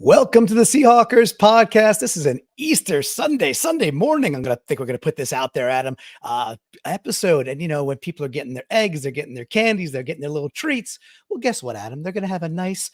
Welcome to the Seahawkers podcast. This is an Easter Sunday morning. We're going to put this out there, Adam, episode. And when people are getting their eggs, they're getting their candies, they're getting their little treats. Well, guess what, Adam? They're going to have a nice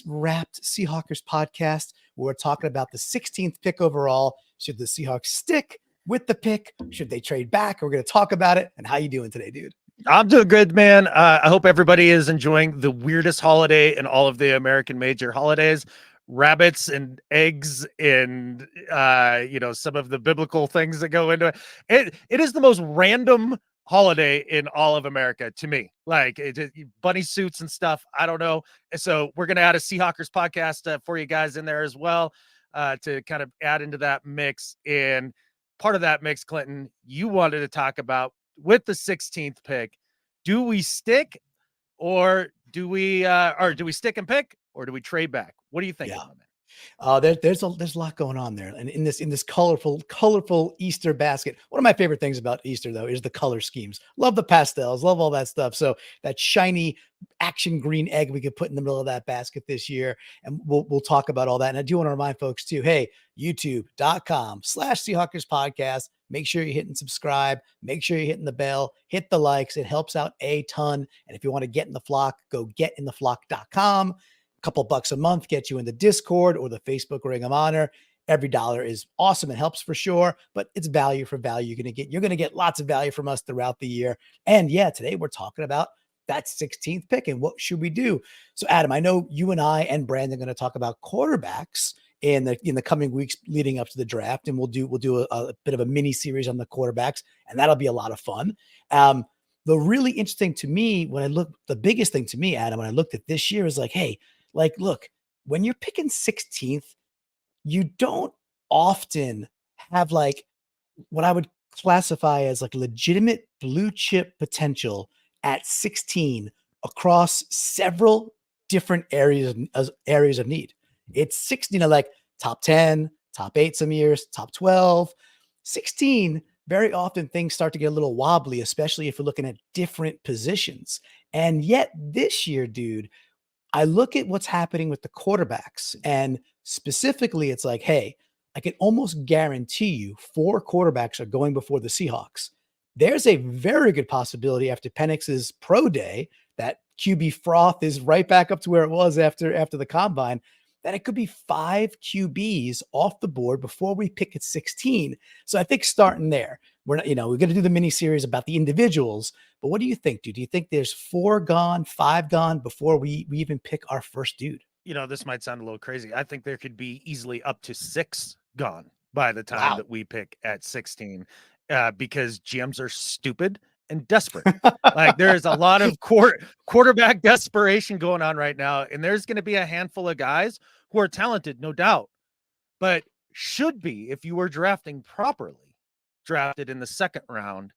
wrapped Seahawkers podcast where we're talking about the 16th pick overall. Should the Seahawks stick with the pick? Should they trade back? We're going to talk about it. And how you doing today, dude? I'm doing good, man. I hope everybody is enjoying the weirdest holiday in all of the American major holidays. Rabbits and eggs and some of the biblical things that go into it. It is the most random holiday in all of America to me. Like bunny suits and stuff. I don't know. So we're gonna add a Seahawkers podcast for you guys in there as well to kind of add into that mix. And part of that mix, Clinton, you wanted to talk about with the 16th pick. Do we stick or do we stick and pick? Or do we trade back? What do you think? There's a lot going on there, and in this colorful Easter basket. One of my favorite things about Easter, though, is the color schemes. Love the pastels, love all that stuff. So that shiny action green egg we could put in the middle of that basket this year, and we'll talk about all that. And I do want to remind folks too, hey, youtube.com/Seahawkers podcast. Make sure you're hitting subscribe. Make sure you're hitting the bell. Hit the likes. It helps out a ton. And if you want to get in the flock, go getintheflock.com. Couple bucks a month get you in the Discord or the Facebook Ring of Honor. Every dollar is awesome. It helps for sure, but it's value for value. You're going to get lots of value from us throughout the year. And yeah, today we're talking about that 16th pick and what should we do? So Adam, I know you and I and Brandon are going to talk about quarterbacks in the coming weeks leading up to the draft. And we'll do a bit of a mini series on the quarterbacks, and that'll be a lot of fun. The really interesting to me, the biggest thing to me, Adam, when I looked at this year is like, hey, look, when you're picking 16th, you don't often have what I would classify as legitimate blue chip potential at 16 across several different areas of need. It's 16, top 10, top 8 some years, top 12. 16, very often things start to get a little wobbly, especially if you're looking at different positions. And yet this year, dude, I look at what's happening with the quarterbacks, and specifically it's like, hey, I can almost guarantee you 4 quarterbacks are going before the Seahawks. There's a very good possibility after Penix's pro day that QB froth is right back up to where it was after the combine, that it could be 5 QBs off the board before we pick at 16. So I think starting there, we're going to do the mini series about the individuals, but what do you think, dude? Do you think there's 4 gone, 5 gone before we even pick our first dude? This might sound a little crazy. I think there could be easily up to 6 gone by the time that we pick at 16, because GMs are stupid and desperate. There's a lot of quarterback desperation going on right now, and there's going to be a handful of guys who are talented, no doubt, but should be, if you were drafting properly, drafted in the second round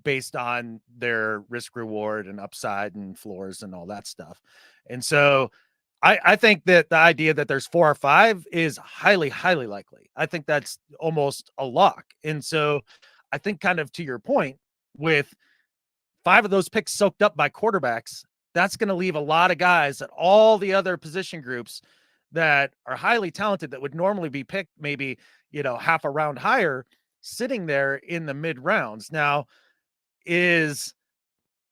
based on their risk reward and upside and floors and all that stuff. And so I think that the idea that there's 4 or 5 is highly, highly likely. I think that's almost a lock. And so I think, kind of to your point, with 5 of those picks soaked up by quarterbacks, that's going to leave a lot of guys at all the other position groups that are highly talented that would normally be picked maybe, half a round higher, sitting there in the mid rounds. Now, is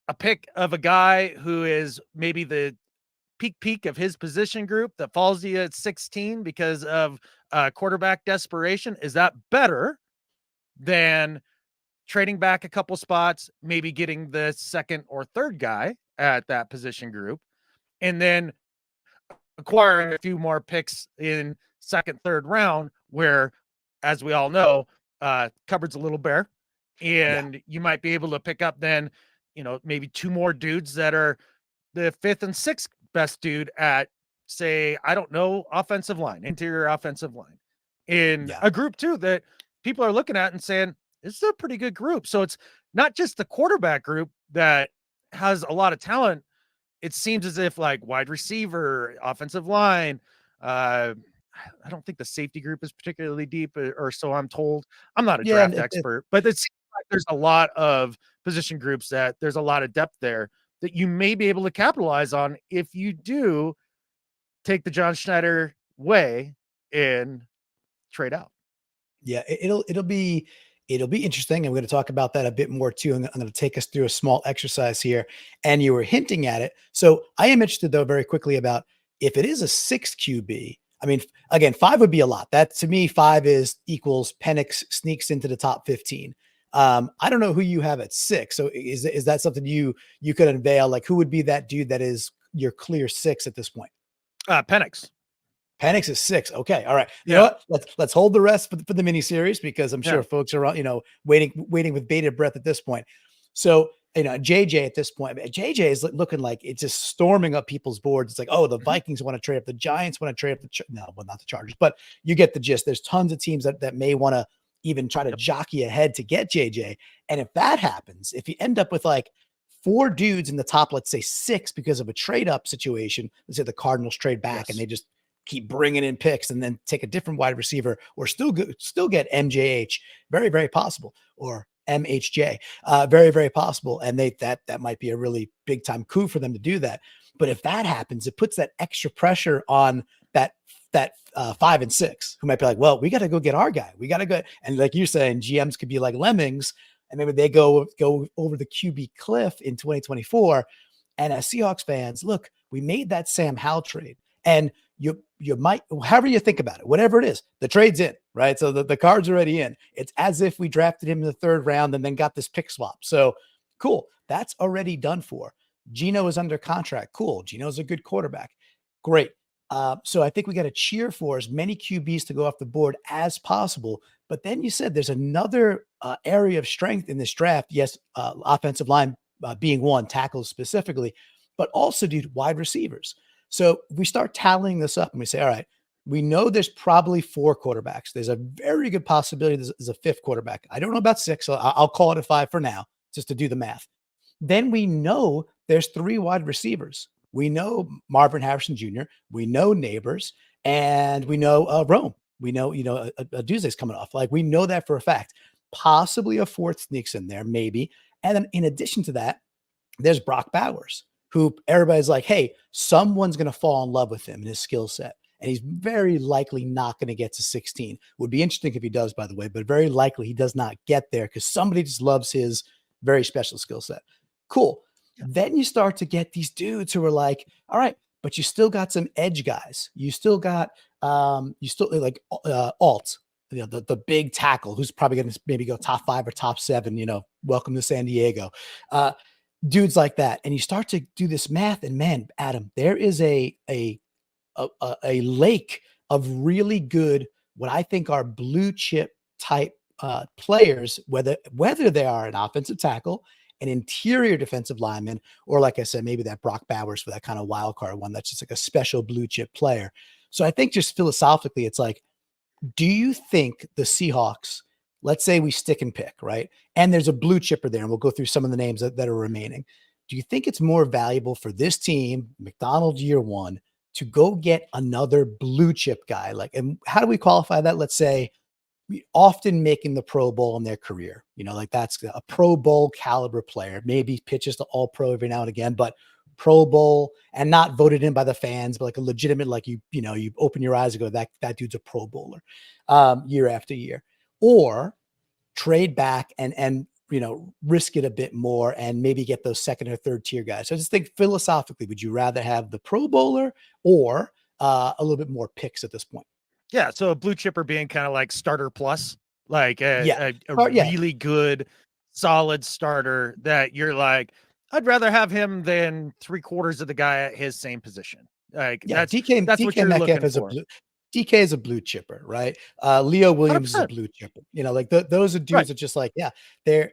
a pick of a guy who is maybe the peak of his position group that falls to you at 16 because of quarterback desperation, is that better than trading back a couple spots, maybe getting the second or third guy at that position group, and then acquiring a few more picks in second, third round, where, as we all know, cupboard's a little bare, and you might be able to pick up then, maybe 2 more dudes that are the 5th and 6th best dude at, say, I don't know, interior offensive line, in a group too that people are looking at and saying, this is a pretty good group. So it's not just the quarterback group that has a lot of talent. It seems as if wide receiver, offensive line, I don't think the safety group is particularly deep, or so I'm told. I'm not a draft expert, but it seems like there's a lot of position groups that there's a lot of depth there that you may be able to capitalize on if you do take the John Schneider way and trade out. Yeah, it'll be interesting. I'm going to talk about that a bit more too. I'm going to take us through a small exercise here, and you were hinting at it. So I am interested though, very quickly, about if it is a 6 QB. I mean, again, 5 would be a lot. That to me, 5 is equals Penix sneaks into the top 15. I don't know who you have at 6. So is that something you could unveil? Like, who would be that dude that is your clear 6 at this point? Penix. Penix is 6. Okay. All right. You know Yeah. what? Let's hold the rest for the mini series, because I'm Yeah. sure folks are, waiting with bated breath at this point. So, JJ at this point, JJ is looking like it's just storming up people's boards. It's like, oh, the Mhm. Vikings want to trade up, the Giants want to trade up, no, well, not the Chargers, but you get the gist. There's tons of teams that may want to even try to Yep. jockey ahead to get JJ. And if that happens, if you end up with like 4 dudes in the top, let's say 6, because of a trade up situation, let's say the Cardinals trade back and Yes. they just keep bringing in picks and then take a different wide receiver, or still get MJH, very, very possible, or MHJ, very, very possible. And that might be a really big time coup for them to do that. But if that happens, it puts that extra pressure on that 5 and 6, who might be like, well, we got to go get our guy. We got to go. And like you're saying, GMs could be like lemmings, and maybe they go over the QB cliff in 2024. And as Seahawks fans, look, we made that Sam Howell trade, and you might, however you think about it, whatever it is, the trade's in, right? So the card's already in. It's as if we drafted him in the 3rd round and then got this pick swap. So cool, that's already done for. Geno is under contract. Cool, Geno's a good quarterback. Great. So I think we got to cheer for as many QBs to go off the board as possible. But then you said there's another area of strength in this draft. Yes, offensive line being one, tackles specifically, but also, dude, wide receivers. So we start tallying this up and we say, all right, we know there's probably 4 quarterbacks. There's a very good possibility there's a 5th quarterback. I don't know about 6, so I'll call it a 5 for now, just to do the math. Then we know there's 3 wide receivers. We know Marvin Harrison Jr., we know Neighbors, and we know Rome. We know, a Duzé's coming off. Like, we know that for a fact. Possibly a 4th sneaks in there, maybe. And then in addition to that, there's Brock Bowers, who everybody's like, hey, someone's going to fall in love with him and his skill set. And he's very likely not going to get to 16. Would be interesting if he does, by the way, but very likely he does not get there because somebody just loves his very special skill set. Cool. Yeah. Then you start to get these dudes who are like, all right, but you still got some edge guys. You still got, like Alt, the big tackle who's probably going to maybe go top 5 or top 7, welcome to San Diego. Dudes like that. And you start to do this math, and man, Adam, there is a lake of really good, what I think are blue chip type players, whether they are an offensive tackle, an interior defensive lineman, or like I said, maybe that Brock Bowers for that kind of wild card one that's just like a special blue chip player. So I think just philosophically, it's like, do you think the Seahawks, let's say we stick and pick, right? And there's a blue chipper there, and we'll go through some of the names that are remaining. Do you think it's more valuable for this team, McDonald's year 1, to go get another blue chip guy? Like, and how do we qualify that? Let's say often making the Pro Bowl in their career, like that's a Pro Bowl caliber player, maybe pitches to All Pro every now and again, but Pro Bowl, and not voted in by the fans, but like a legitimate, like you open your eyes and go, that dude's a Pro Bowler, year after year. Or trade back and risk it a bit more and maybe get those 2nd or 3rd tier guys. So I just think philosophically, would you rather have the Pro Bowler or a little bit more picks at this point? Yeah. So a blue chipper being kind of like starter plus, like Yeah. a Yeah. really good, solid starter that you're like, I'd rather have him than 3/4 of the guy at his same position. Like Yeah. DK that's what you're Metcalf looking is for. DK is a blue chipper, right? Leo Williams is a 100%. blue chipper. Like those are dudes Right. that just like, yeah, they're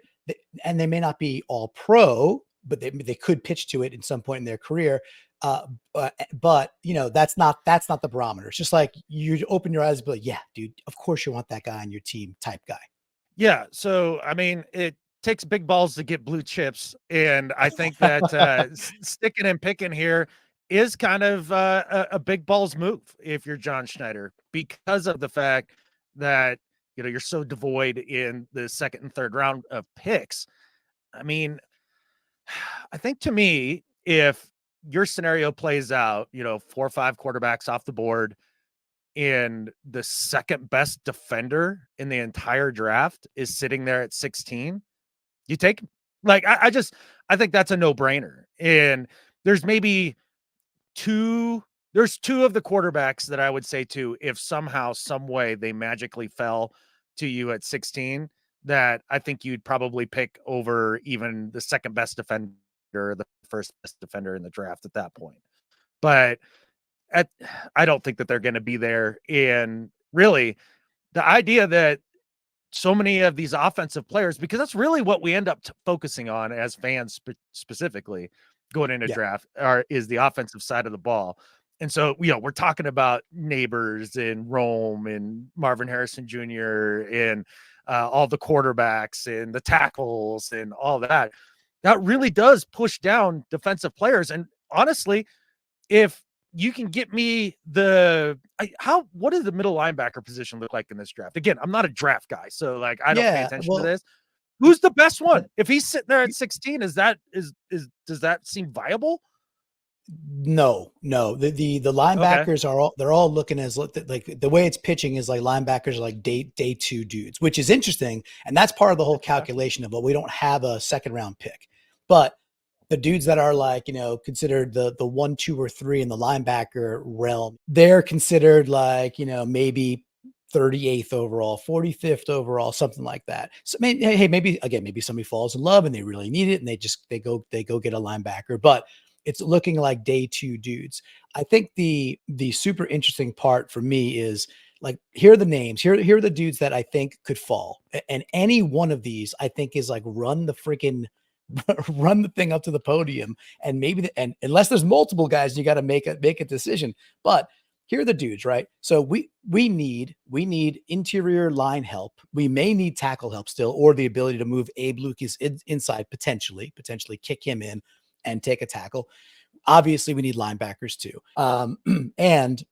and they may not be all pro, but they could pitch to it in some point in their career. But that's not the barometer. It's just like you open your eyes and be like, yeah, dude, of course you want that guy on your team type guy. Yeah. So, I mean, it takes big balls to get blue chips. And I think that sticking and picking here is kind of a big balls move if you're John Schneider, because of the fact that, you're so devoid in the 2nd and 3rd round of picks. I mean, I think to me, if your scenario plays out, 4 or 5 quarterbacks off the board, and the second best defender in the entire draft is sitting there at 16, you take him. Like, I think that's a no-brainer. And there's maybe two there's two of the quarterbacks that I would say too, if somehow, some way they magically fell to you at 16, that I think you'd probably pick over even the second best defender, the first best defender in the draft at that point. But at I don't think that they're going to be there. And really, the idea that so many of these offensive players, because that's really what we end up focusing on as fans, specifically going into Yeah. draft, is the offensive side of the ball. And so, we're talking about Neighbors and Rome and Marvin Harrison Jr. and all the quarterbacks and the tackles and all that. That really does push down defensive players. And honestly, if you can get me what does the middle linebacker position look like in this draft? Again, I'm not a draft guy, so like I don't pay Yeah. attention to Well, this. Who's the best but one? If he's sitting there at 16, does that seem viable? no. The Okay. linebackers they're all looking as like the way it's pitching is like linebackers are like day two dudes, which is interesting, and that's part of the whole Okay. calculation of, well, we don't have a second round pick, but the dudes that are like, considered the 1, 2, or 3 in the linebacker realm, they're considered like, maybe 38th overall, 45th overall, something like that. So hey, maybe somebody falls in love and they really need it and they go get a linebacker, but it's looking like day 2 dudes. I think the super interesting part for me is, like, here are the names. Here are the dudes that I think could fall. And any one of these I think is like run the freaking run the thing up to the podium. And and unless there's multiple guys, you got to make a decision. But here are the dudes, right? So we need interior line help. We may need tackle help still, or the ability to move Abe Lucas inside, potentially kick him in and take a tackle. Obviously, we need linebackers too. And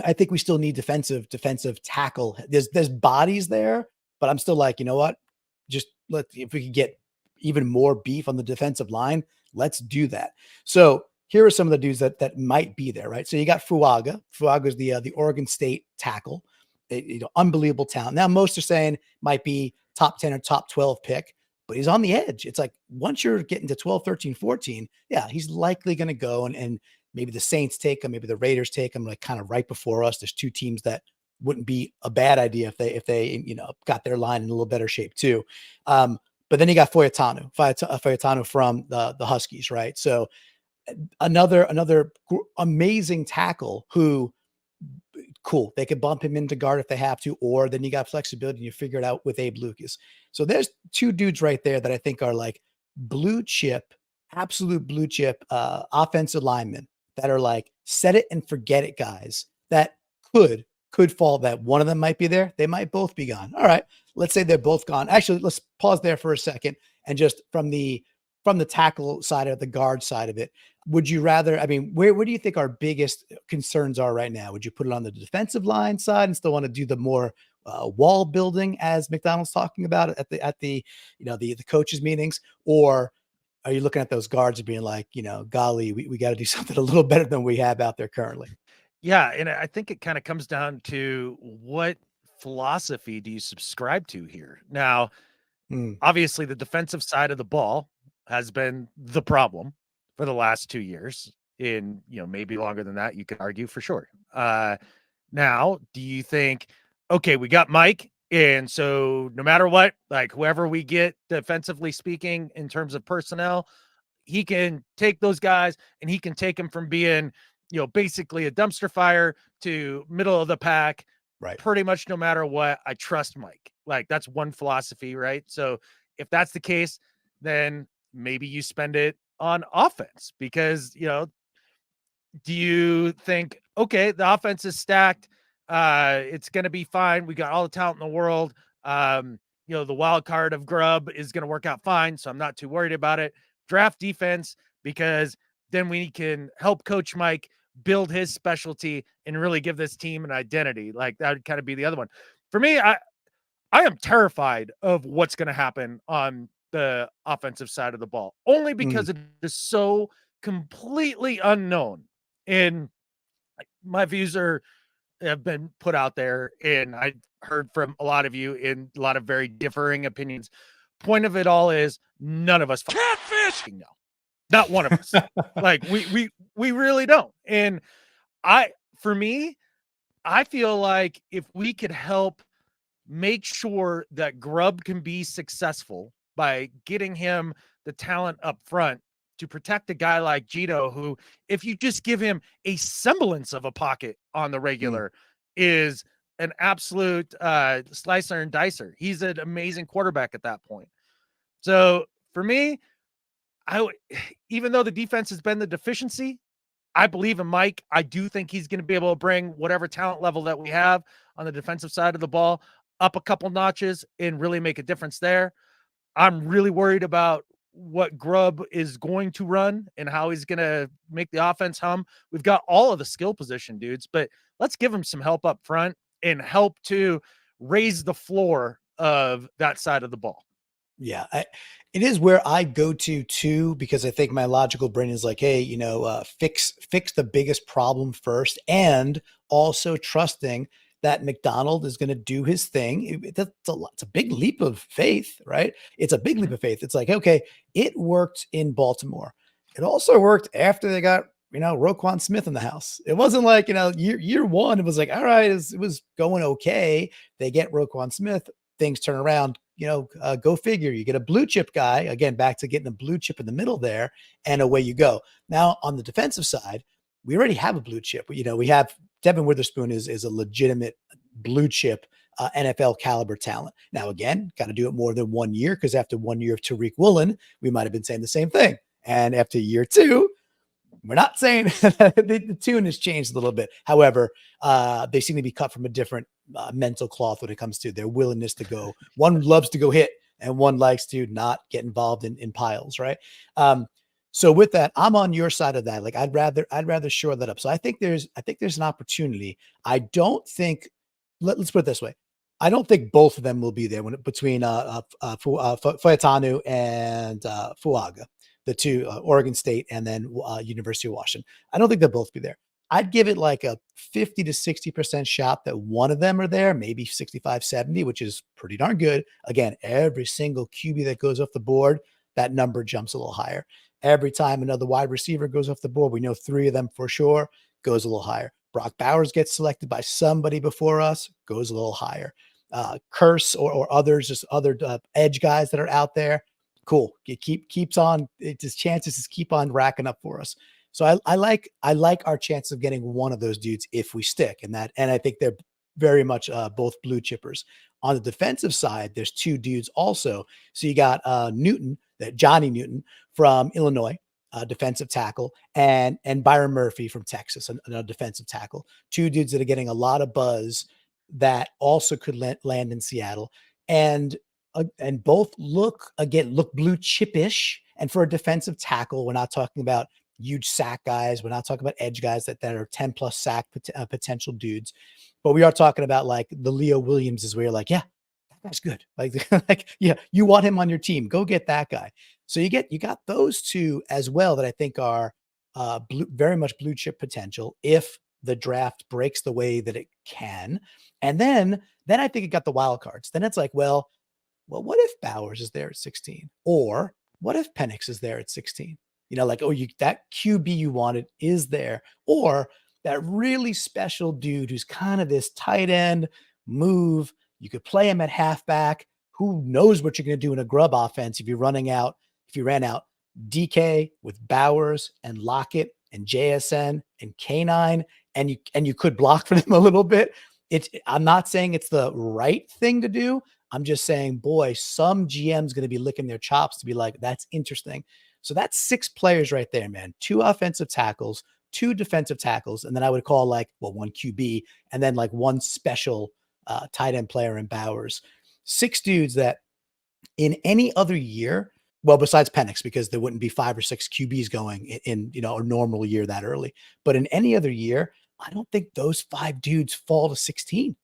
I think we still need defensive tackle. There's bodies there, but I'm still like, you know what? Just if we could get even more beef on the defensive line, let's do that. So here are some of the dudes that might be there, right? So you got Fuaga. Fuaga is the Oregon State tackle, unbelievable talent. Now most are saying might be top 10 or top 12 pick, but he's on the edge. It's like once you're getting to 12, 13, 14, yeah, he's likely going to go, and maybe the Saints take him, maybe the Raiders take him, like kind of right before us. There's two teams that wouldn't be a bad idea if they got their line in a little better shape too. But then you got Fayetano from the Huskies, right? So another amazing tackle who, cool, they could bump him into guard if they have to, or then you got flexibility and you figure it out with Abe Lucas. So there's two dudes right there that I think are like blue chip, absolute blue chip offensive linemen that are like set it and forget it guys that could fall. That one of them might be there. They might both be gone. All right. Let's say they're both gone. Actually, let's pause there for a second. And just from the tackle side of the guard side of it, would you rather, I mean, where do you think our biggest concerns are right now? Would you put it on the defensive line side and still want to do the more wall building, as McDonald's talking about at the the coaches meetings, or are you looking at those guards and being like, golly, we got to do something a little better than we have out there currently? Yeah, and I think it kind of comes down to what philosophy do you subscribe to here? Now, Mm, obviously, the defensive side of the ball has been the problem for the last 2 years. In, maybe longer than that, you could argue for sure. Now, do you think, okay, we got Mike, and so no matter what, like whoever we get defensively speaking in terms of personnel, he can take those guys and he can take them from being, basically a dumpster fire to middle of the pack, right. pretty much no matter what. I trust Mike. Like, that's one philosophy, right? So if that's the case, then maybe you spend it on offense because, do you think, okay, the offense is stacked, it's going to be fine, we got all the talent in the world, the wild card of Grubb is going to work out fine, so I'm not too worried about it. Draft defense, because then we can help Coach Mike build his specialty and really give this team an identity. Like, that would kind of be the other one. For me, I am terrified of what's going to happen on the offensive side of the ball, only Mm, because it is so completely unknown. And my views are have been put out there, and I heard from a lot of you in a lot of very differing opinions. Point of it all is none of us Catfish know. Not one of us. Like we really don't. And for me, I feel like if we could help make sure that Grubb can be successful by getting him the talent up front to protect a guy like Gito, who, if you just give him a semblance of a pocket on the regular, is an absolute slicer and dicer. He's an amazing quarterback at that point. So for me, even though the defense has been the deficiency, I believe in Mike. I do think he's going to be able to bring whatever talent level that we have on the defensive side of the ball up a couple notches and really make a difference there. I'm really worried about what Grubb is going to run and how he's going to make the offense hum. We've got all of the skill position dudes, but let's give him some help up front and help to raise the floor of that side of the ball. Yeah, it is where I go to too, because I think my logical brain is like, hey, fix the biggest problem first, and also trusting that McDonald is going to do his thing. It's a big leap of faith, right? It's a big leap of faith. It's like, okay, it worked in Baltimore. It also worked after they got Roquan Smith in the house. It wasn't like year one. It was like, all right, it was going okay. They get Roquan Smith, things turn around. Go figure. You get a blue chip guy, again, back to getting a blue chip in the middle there, and away you go. Now, on the defensive side, we already have a blue chip. We have Devin Witherspoon is a legitimate blue chip NFL caliber talent. Now, again, got to do it more than 1 year, because after 1 year of Tariq Woolen, we might have been saying the same thing. And after year two, we're not saying the tune has changed a little bit. However, they seem to be cut from a different mental cloth when it comes to their willingness to go. One loves to go hit, and one likes to not get involved in piles, right? So with that, I'm on your side of that. Like, I'd rather shore that up. So I think there's an opportunity. I don't think. Let's put it this way. I don't think both of them will be there between Fayetanu and Fuaga, the two, Oregon State and then University of Washington. I don't think they'll both be there. I'd give it like a 50 to 60% shot that one of them are there, maybe 65, 70, which is pretty darn good. Again, every single QB that goes off the board, that number jumps a little higher. Every time another wide receiver goes off the board, we know 3 of them for sure, goes a little higher. Brock Bowers gets selected by somebody before us, goes a little higher. Curse or others, just other edge guys that are out there. Cool. It keeps on. Its chances just keep on racking up for us. So I like our chance of getting one of those dudes if we stick in that. And I think they're very much both blue chippers. On the defensive side, there's 2 dudes also. So you got Johnny Newton from Illinois, defensive tackle, and Byron Murphy from Texas, another defensive tackle. 2 dudes that are getting a lot of buzz that also could land in Seattle, and both look blue chippish. And for a defensive tackle, we're not talking about huge sack guys. We're not talking about edge guys that are 10 plus sack potential dudes, but we are talking about like the Leo Williams, where you're like, yeah, that guy's good. Like, yeah, you want him on your team, go get that guy. So you got those 2 as well that I think are very much blue chip potential if the draft breaks the way that it can. And then I think it got the wild cards. Then it's like, well, what if Bowers is there at 16? Or what if Penix is there at 16? Like, that QB you wanted is there. Or that really special dude who's kind of this tight end move. You could play him at halfback. Who knows what you're going to do in a Grubb offense if you ran out DK with Bowers and Lockett and JSN and K9, and you could block for them a little bit. I'm not saying it's the right thing to do. I'm just saying, boy, some GM's going to be licking their chops to be like, that's interesting. So that's 6 players right there, man. 2 offensive tackles, 2 defensive tackles, and then I would call 1 QB, and then 1 special tight end player in Bowers. 6 dudes that in any other year, well, besides Penix, because there wouldn't be 5 or 6 QBs going in a normal year that early. But in any other year, I don't think those 5 dudes fall to 16.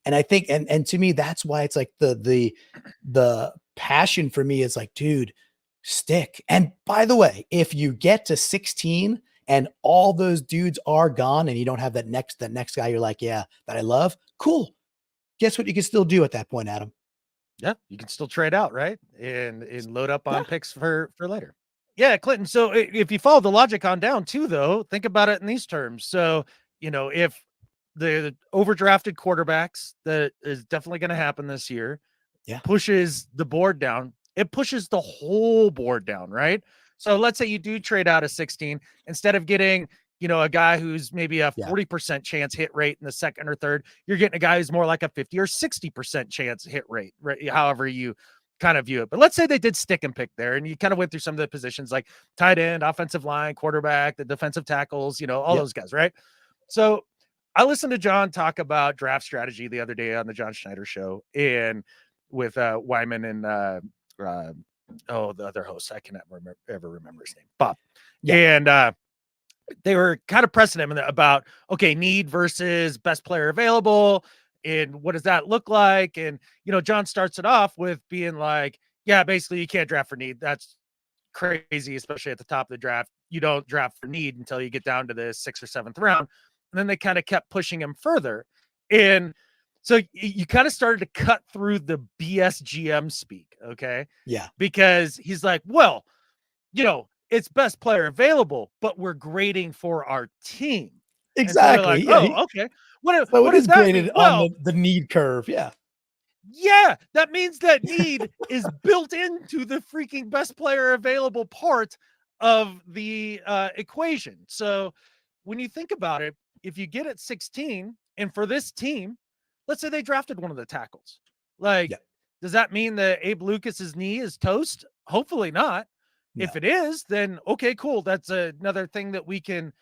And I think, and to me, that's why it's like the passion for me is like, dude, stick. And by the way, if you get to 16 and all those dudes are gone, and you don't have that next guy you're like, yeah, that I love. Cool. Guess what you can still do at that point, Adam? Yeah, you can still trade out, right? And load up Yeah. on picks for later. Yeah, Clinton. So if you follow the logic on down too, though, think about it in these terms. So, if the overdrafted quarterbacks that is definitely going to happen this year Yeah. pushes the board down, it pushes the whole board down, right? So let's say you do trade out of 16 instead of getting, a guy who's maybe a Yeah. 40% chance hit rate in the second or third, you're getting a guy who's more like a 50 or 60% chance hit rate, right? However you kind of view it. But let's say they did stick and pick there and you kind of went through some of the positions like tight end, offensive line, quarterback, the defensive tackles, all Yep. those guys, right? So I listened to John talk about draft strategy the other day on the John Schneider show and with Wyman and the other host. I cannot ever remember his name, Bob. Yeah. And they were kind of pressing him about, okay, need versus best player available. And what does that look like? And, John starts it off with being like, yeah, basically you can't draft for need. That's crazy, especially at the top of the draft. You don't draft for need until you get down to the 6th or 7th round. And then they kind of kept pushing him further. And so you kind of started to cut through the BSGM speak. Okay. Yeah. Because he's like, well, it's best player available, but we're grading for our team. And so they're like, Exactly. Yeah. oh, okay. What, So what it does is that mean? graded on Well, the need curve. Yeah. yeah, that means that need is built into the freaking best player available part of the equation. So when you think about it, if you get at 16 and for this team, let's say they drafted one of the tackles, like, Yeah. does that mean that Abe Lucas's knee is toast? Hopefully not. If No. it is, then okay, cool. That's another thing that we can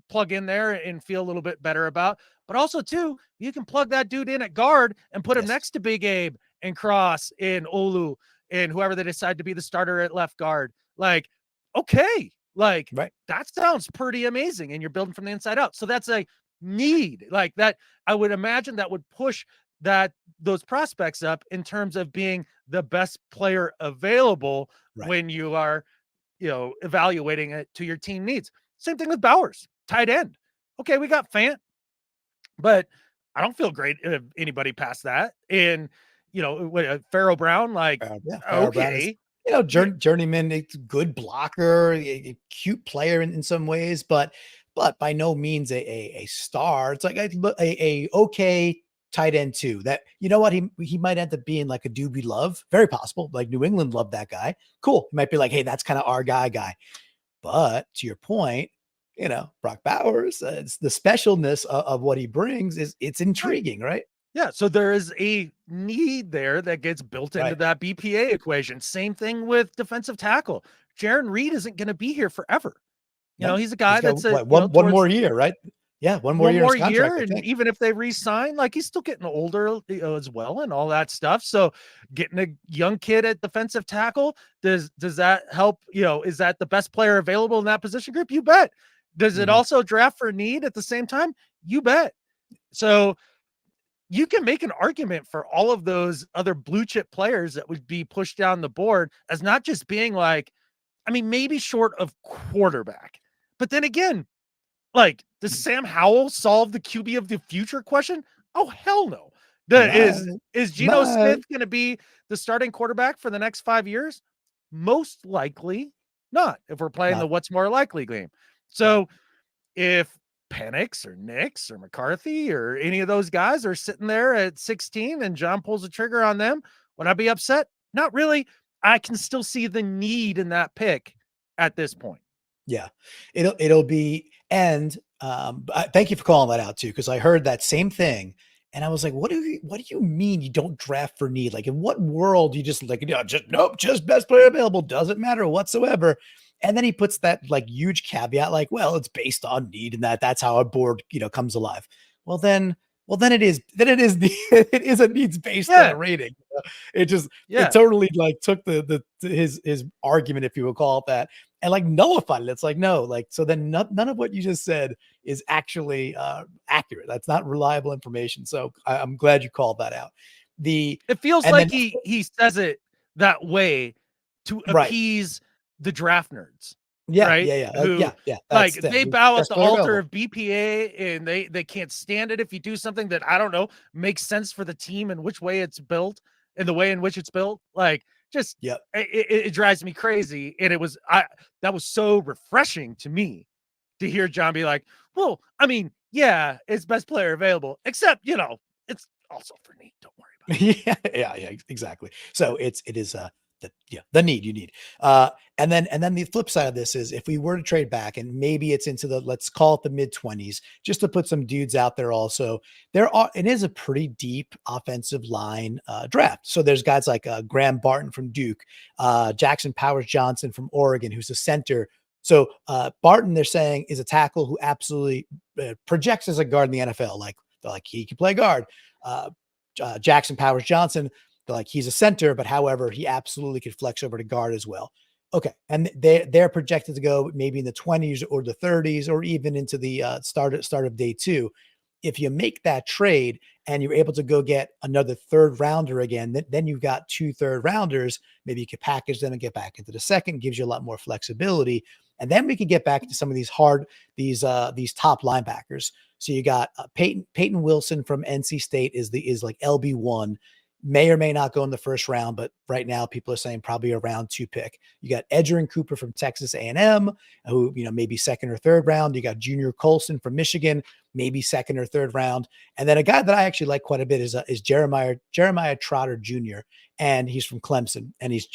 plug in there and feel a little bit better about. But also, too, you can plug that dude in at guard and put him Yes. next to Big Abe and Cross and Olu and whoever they decide to be the starter at left guard. Like, okay, like Right. that sounds pretty amazing. And you're building from the inside out. So that's a need like that. I would imagine that would push those prospects up in terms of being the best player available Right. when you are, evaluating it to your team needs. Same thing with Bowers, tight end. Okay, we got Fant, but I don't feel great if anybody past that. And Pharaoh Brown, like, Yeah. Farrell Brown is, okay, journeyman, a good blocker, a cute player in some ways, but by no means a star. It's like a okay tight end too. That what he might end up being like a Doobie Love, very possible. Like New England loved that guy. Cool. He might be like, hey, that's kind of our guy. But to your point, Brock Bowers, it's the specialness of what he brings it's intriguing, right? yeah. So there is a need there that gets built into Right. that BPA equation. Same thing with defensive tackle. Jaron Reed isn't going to be here forever. No, He's a he's guy got that's one more year, right? Yeah, one one more year in more his contract, year. I And think. even if they re-sign, like he's still getting older as well and all that stuff. So getting a young kid at defensive tackle, does that help? Is that the best player available in that position group? You bet. Does it Mhm. also draft for need at the same time? You bet. So you can make an argument for all of those other blue chip players that would be pushed down the board as not just being like, I mean, maybe short of quarterback. But then again, like, does Sam Howell solve the QB of the future question? Oh, hell no. He Is he Geno might. Smith going to be the starting quarterback for the next 5 years? Most likely not, if we're playing the Not what's more likely game. right. So if Penix or Nix or McCarthy or any of those guys are sitting there at 16 and John pulls the trigger on them, would I be upset? Not really. I can still see the need in that pick at this point. Yeah. It'll be, and thank you for calling that out too, because I heard that same thing. And I was like, what do you mean you don't draft for need? Like, in what world you just like, just best player available, doesn't matter whatsoever. And then he puts that like huge caveat, like, well, it's based on need, and that's how a board, comes alive. Well, then it is it is a needs based Yeah. rating. It just Yeah. it totally like took his argument, if you will call it that, and like nullified it. It's like, no, like, so then none of what you just said is actually accurate. That's not reliable information. So I'm glad you called that out. It feels And like then he says it that way to right. appease the draft nerds. Yeah, right? yeah, yeah, Who yeah. like That's them. they He's bow at best the player altar available. of BPA and they can't stand it if you do something that I don't know makes sense for the team and which way it's built and the way in which it's built. Like just Yep. it drives me crazy. And that was so refreshing to me to hear John be like, well, I mean, yeah, it's best player available, except it's also for Nate. Don't worry about it. Yeah, exactly. So it is the need you need. And then the flip side of this is if we were to trade back and maybe it's into the, let's call it the mid-20s, just to put some dudes out there also, it is a pretty deep offensive line draft. So there's guys like Graham Barton from Duke, Jackson Powers Johnson from Oregon, who's a center. So Barton, they're saying, is a tackle who absolutely projects as a guard in the NFL. Like he can play guard. Jackson Powers Johnson, like he's a center, but however, he absolutely could flex over to guard as well. Okay, and they're projected to go maybe in the 20s or the 30s or even into the start of day two. If you make that trade and you're able to go get another third rounder again, then you've got 2 third rounders. Maybe you could package them and get back into the second, gives you a lot more flexibility. And then we could get back to some of these top linebackers. So you got Peyton Wilson from NC State is like LB1, may or may not go in the first round, but right now people are saying probably a round 2 pick. You got Edgerrin Cooper from Texas A&M, who maybe second or third round. You got Junior Colson from Michigan, maybe second or third round, and then a guy that I actually like quite a bit is Jeremiah Trotter Jr. And he's from Clemson, and he's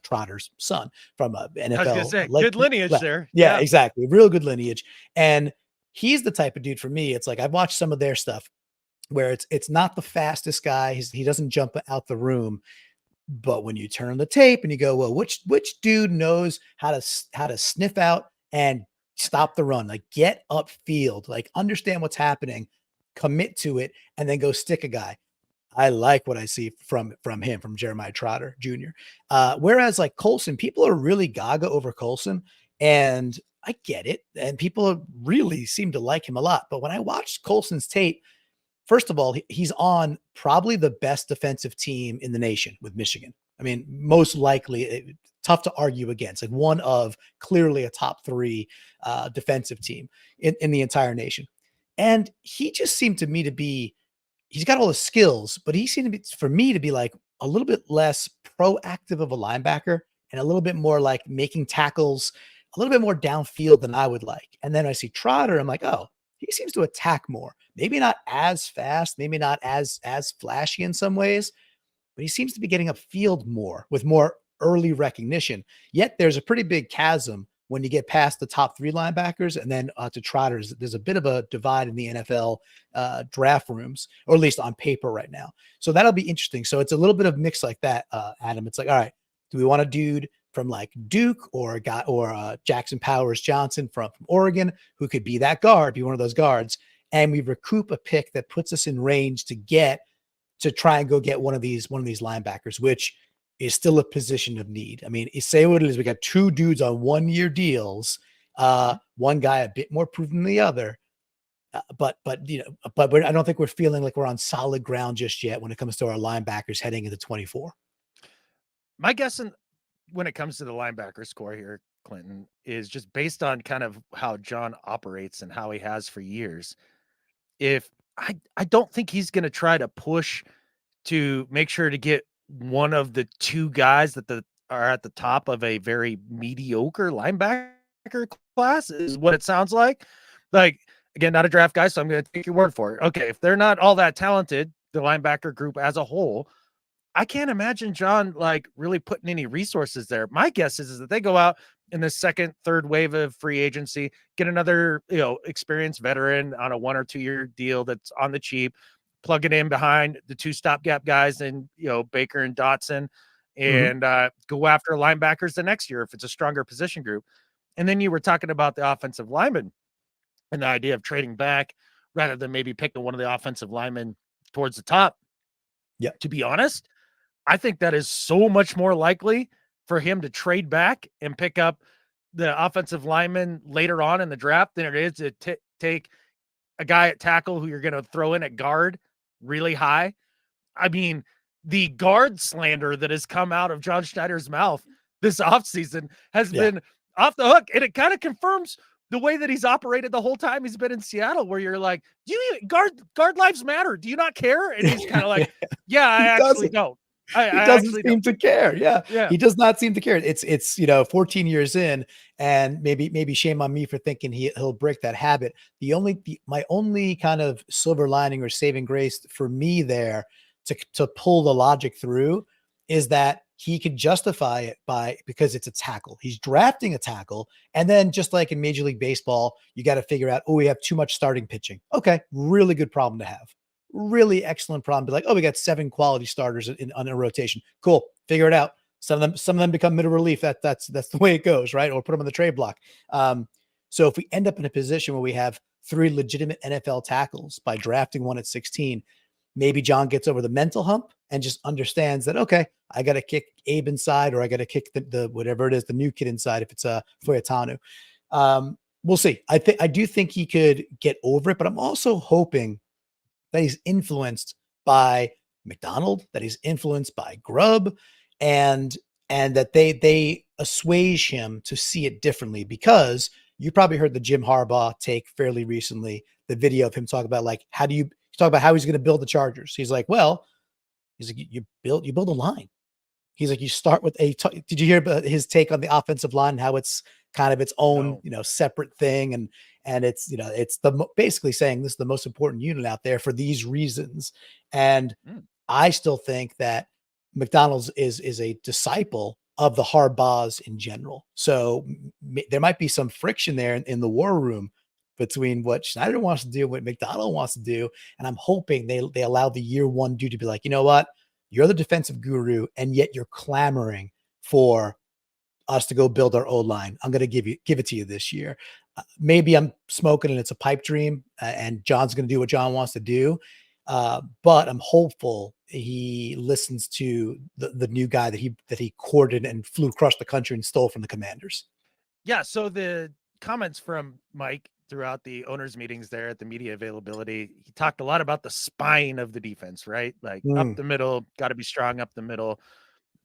Trotter's son from NFL. I was gonna say good lineage there. Yeah, exactly, real good lineage, and he's the type of dude for me. It's like I've watched some of their stuff where it's not the fastest guy. He doesn't jump out the room, but when you turn on the tape and you go, well, which dude knows how to sniff out and stop the run, like get upfield, like understand what's happening, commit to it, and then go stick a guy. I like what I see from him, from Jeremiah Trotter Jr. Whereas like Colson, people are really gaga over Colson, and I get it, and people really seem to like him a lot. But when I watched Colson's tape, first of all, he's on probably the best defensive team in the nation with Michigan. I mean, most likely, tough to argue against, like one of clearly a top 3 defensive team in the entire nation. And he just seemed to me to be, he's got all the skills, but he seemed to be, for me to be like a little bit less proactive of a linebacker and a little bit more like making tackles a little bit more downfield than I would like. And then I see Trotter, I'm like, oh, he seems to attack more. Maybe not as fast, maybe not as flashy in some ways, but he seems to be getting upfield more with more early recognition. Yet there's a pretty big chasm when you get past the top 3 linebackers and then to Trotters. There's a bit of a divide in the NFL draft rooms, or at least on paper right now. So that'll be interesting. So it's a little bit of mix like that, Adam. It's like, all right, do we want a dude from like Duke or a guy or Jackson Powers Johnson from Oregon who could be that guard, be one of those guards, and we recoup a pick that puts us in range to try and go get one of these linebackers, which is still a position of need. I mean, say what it is. We got 2 dudes on 1-year deals. One guy a bit more proven than the other. But I don't think we're feeling like we're on solid ground just yet when it comes to our linebackers heading into 24. My guess when it comes to the linebacker score here, Clinton, is just based on kind of how John operates and how he has for years. If I don't think he's going to try to push to make sure to get one of the 2 guys that are at the top of a very mediocre linebacker class is what it sounds like. Like, again, not a draft guy, so I'm going to take your word for it. Okay, if they're not all that talented, the linebacker group as a whole, I can't imagine John like really putting any resources there. My guess is that they go out in the second, third wave of free agency, get another, experienced veteran on a 1 or 2 year deal that's on the cheap, plug it in behind the 2 stopgap guys and, Baker and Dotson, and go after linebackers the next year if it's a stronger position group. And then you were talking about the offensive lineman and the idea of trading back rather than maybe picking one of the offensive linemen towards the top. Yeah. To be honest, I think that is so much more likely for him to trade back and pick up the offensive lineman later on in the draft than it is to take a guy at tackle who you're going to throw in at guard really high. I mean, the guard slander that has come out of John Schneider's mouth this offseason has been off the hook. And it kind of confirms the way that he's operated the whole time he's been in Seattle, where you're like, do you guard lives matter? Do you not care? And he's kind of like, yeah, I He actually doesn't. don't. He I doesn't actually don't. seem to care. Yeah. Yeah. He does not seem to care. It's 14 years in, and maybe shame on me for thinking he'll break that habit. My only kind of silver lining or saving grace for me there to pull the logic through is that he could justify it because it's a tackle. He's drafting a tackle, and then just like in Major League Baseball, you got to figure out, oh, we have too much starting pitching. Okay, really good problem to have. Really excellent problem. Be like, oh, we got 7 quality starters on a rotation. Cool, figure it out. Some of them become middle relief. That's the way it goes, right? Or put them on the trade block. So if we end up in a position where we have 3 legitimate NFL tackles by drafting one at 16, maybe John gets over the mental hump and just understands that, okay, I got to kick Abe inside, or I got to kick the whatever it is, the new kid inside, if it's a Foyatanu. We'll see. I do think he could get over it, but I'm also hoping that he's influenced by McDonald, that he's influenced by Grubb, and that they assuage him to see it differently, because you probably heard the Jim Harbaugh take fairly recently, the video of him talk about, like, talk about how he's going to build the Chargers. He's like, well, he's like, you build a line. He's like, you start with did you hear about his take on the offensive line and how it's kind of its own, No. separate thing, and it's, it's basically saying this is the most important unit out there for these reasons. And I still think that McDonald's is a disciple of the Harbaughs in general. So there might be some friction there in the war room between what Schneider wants to do, what McDonald wants to do. And I'm hoping they allow the year one dude to be like, you know what? You're the defensive guru, and yet you're clamoring for us to go build our O line. I'm going to give it to you this year. Maybe I'm smoking and it's a pipe dream, and John's going to do what John wants to do. But I'm hopeful he listens to the new guy that he courted and flew across the country and stole from the Commanders. Yeah. So the comments from Mike throughout the owners' meetings there at the media availability, he talked a lot about the spine of the defense, right? Like up the middle, got to be strong up the middle,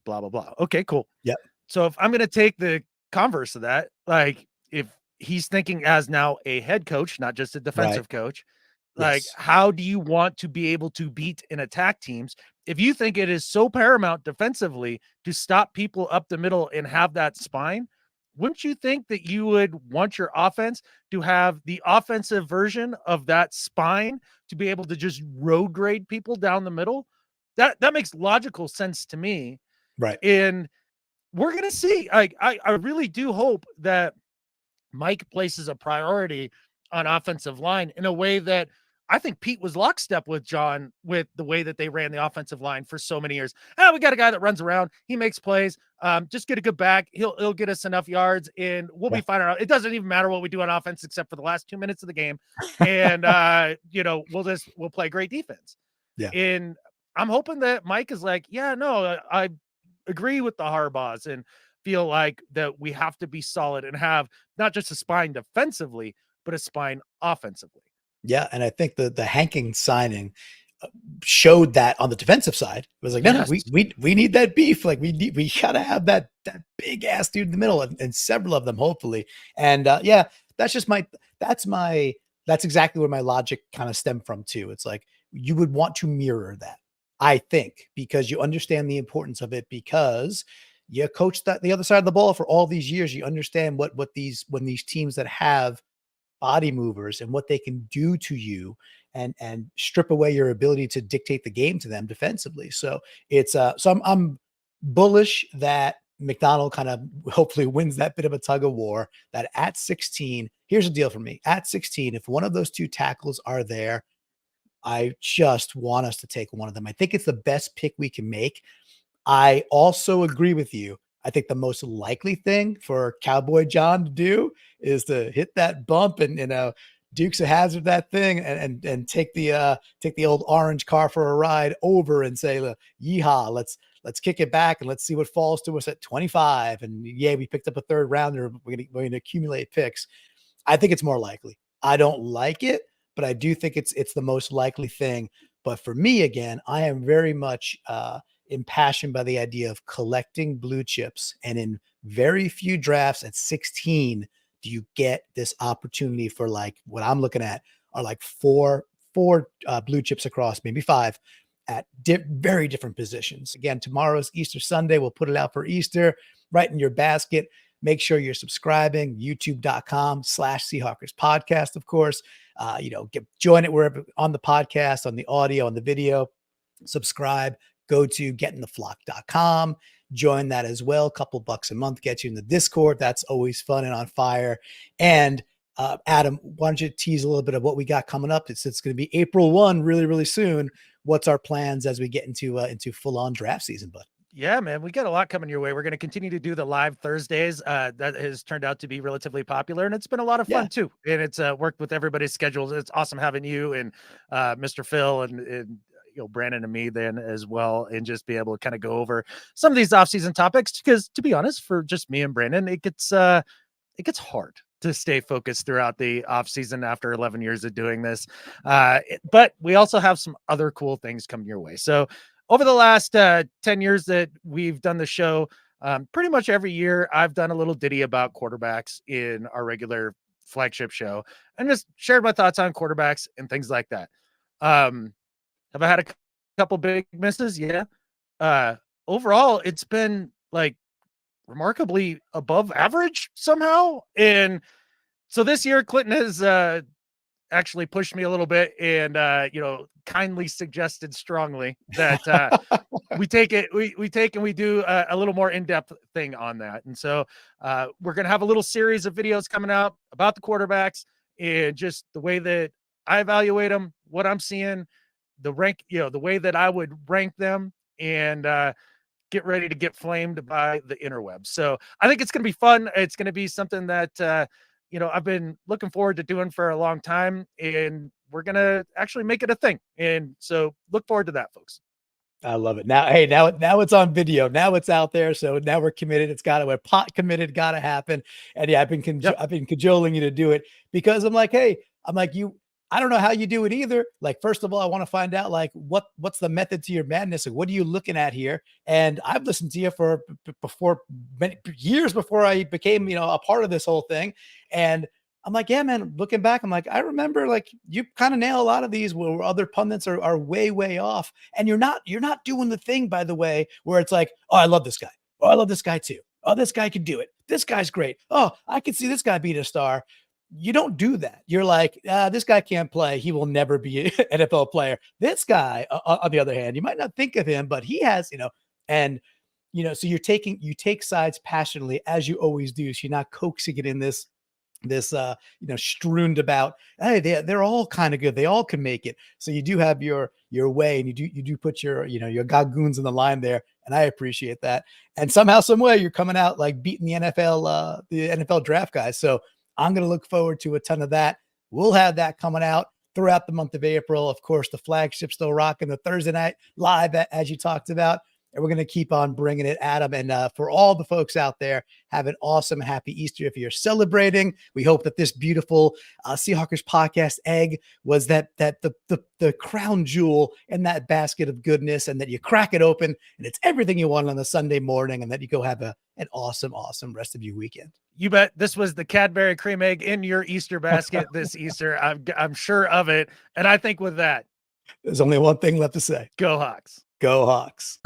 blah, blah, blah. Okay, cool. Yep. So if I'm going to take the converse of that, like if he's thinking as now a head coach, not just a defensive coach, like how do you want to be able to beat and attack teams if you think it is so paramount defensively to stop people up the middle and have that spine? Wouldn't you think that you would want your offense to have the offensive version of that spine to be able to just road grade people down the middle? That makes logical sense to me. Right. And we're going to see. I really do hope that Mike places a priority on offensive line in a way that I think Pete was lockstep with John with the way that they ran the offensive line for so many years. We got a guy that runs around. He makes plays. Just get a good back. He'll get us enough yards and we'll be fine. It doesn't even matter what we do on offense except for the last 2 minutes of the game. And, we'll play great defense. Yeah. And I'm hoping that Mike is like, yeah, no, I agree with the Harbaughs and feel like that we have to be solid and have not just a spine defensively, but a spine offensively. Yeah, and I think the Hankins signing showed that on the defensive side. It was like, no, we need that beef. Like we gotta have that big ass dude in the middle, and several of them hopefully. And that's exactly where my logic kind of stemmed from too. It's like you would want to mirror that, I think, because you understand the importance of it, because you coached the other side of the ball for all these years. You understand when these teams that have body movers and what they can do to you and strip away your ability to dictate the game to them defensively. So I'm bullish that McDonald kind of hopefully wins that bit of a tug of war, that at 16, here's the deal for me. At 16, if one of those 2 tackles are there, I just want us to take one of them. I think it's the best pick we can make. I also agree with you. I think the most likely thing for Cowboy John to do is to hit that bump and Dukes of Hazzard that thing and take the old orange car for a ride over and say, yeehaw, let's kick it back and let's see what falls to us at 25. And we picked up a 3rd rounder. We're gonna accumulate picks. I think it's more likely. I don't like it, but I do think it's the most likely thing. But for me, again, I am very much impassioned by the idea of collecting blue chips. And in very few drafts at 16, do you get this opportunity for like what I'm looking at are like four blue chips across, maybe five at very different positions. Again, tomorrow's Easter Sunday. We'll put it out for Easter right in your basket. Make sure you're subscribing, youtube.com/Seahawkers podcast, of course. Join it wherever on the podcast, on the audio, on the video. Subscribe, go to getintheflock.com. Join that as well. Couple bucks a month gets you in the Discord. That's always fun and on fire. And Adam, why don't you tease a little bit of what we got coming up? It's going to be April 1, really, really soon. What's our plans as we get into full-on draft season, bud? Yeah, man, we got a lot coming your way. We're going to continue to do the live Thursdays. That has turned out to be relatively popular, and it's been a lot of fun too. And it's worked with everybody's schedules. It's awesome having you and Mr. Phil and Brandon and me then as well, and just be able to kind of go over some of these off-season topics. Because to be honest, for just me and Brandon, it gets hard to stay focused throughout the off season after 11 years of doing this. But we also have some other cool things coming your way. So over the last 10 years that we've done the show, pretty much every year I've done a little ditty about quarterbacks in our regular flagship show and just shared my thoughts on quarterbacks and things like that. Have I had a couple big misses? Yeah. Overall, it's been like remarkably above average somehow. And so this year, Clinton has actually pushed me a little bit and, kindly suggested strongly that we take and we do a little more in-depth thing on that. And so we're going to have a little series of videos coming out about the quarterbacks and just the way that I evaluate them, what I'm seeing, the rank, the way that I would rank them, and get ready to get flamed by the interwebs. So I think it's going to be fun. It's going to be something that, I've been looking forward to doing for a long time, and we're going to actually make it a thing. And so look forward to that, folks. I love it. Now it's on video. Now it's out there. So now we're committed. We're pot committed, got to happen. And yeah, I've been cajoling you to do it because I'm like, hey, I don't know how you do it either. Like, first of all, I want to find out like what's the method to your madness? Like, what are you looking at here? And I've listened to you for many years before I became, a part of this whole thing. And I'm like, yeah, man, looking back, I'm like, I remember like you kind of nail a lot of these where other pundits are way, way off. And you're not doing the thing, by the way, where it's like, oh, I love this guy. Oh, I love this guy too. Oh, this guy could do it. This guy's great. Oh, I could see this guy being a star. You don't do that. You're like, this guy can't play. He will never be an NFL player. This guy, on the other hand, you might not think of him, but he has, so you take sides passionately as you always do. So you're not coaxing it in this strewn about, hey, they're all kind of good. They all can make it. So you do have your way, and you do put your gagoons in the line there. And I appreciate that. And somehow, some way you're coming out like beating the NFL draft guys. So I'm going to look forward to a ton of that. We'll have that coming out throughout the month of April. Of course, the flagship still rocking the Thursday night live, as you talked about. And we're going to keep on bringing it, Adam. And for all the folks out there, have an awesome, happy Easter if you're celebrating. We hope that this beautiful Seahawkers podcast egg was that the crown jewel in that basket of goodness, and that you crack it open and it's everything you want on a Sunday morning, and that you go have an awesome, awesome rest of your weekend. You bet. This was the Cadbury cream egg in your Easter basket this Easter. I'm sure of it. And I think with that, there's only one thing left to say. Go Hawks. Go Hawks.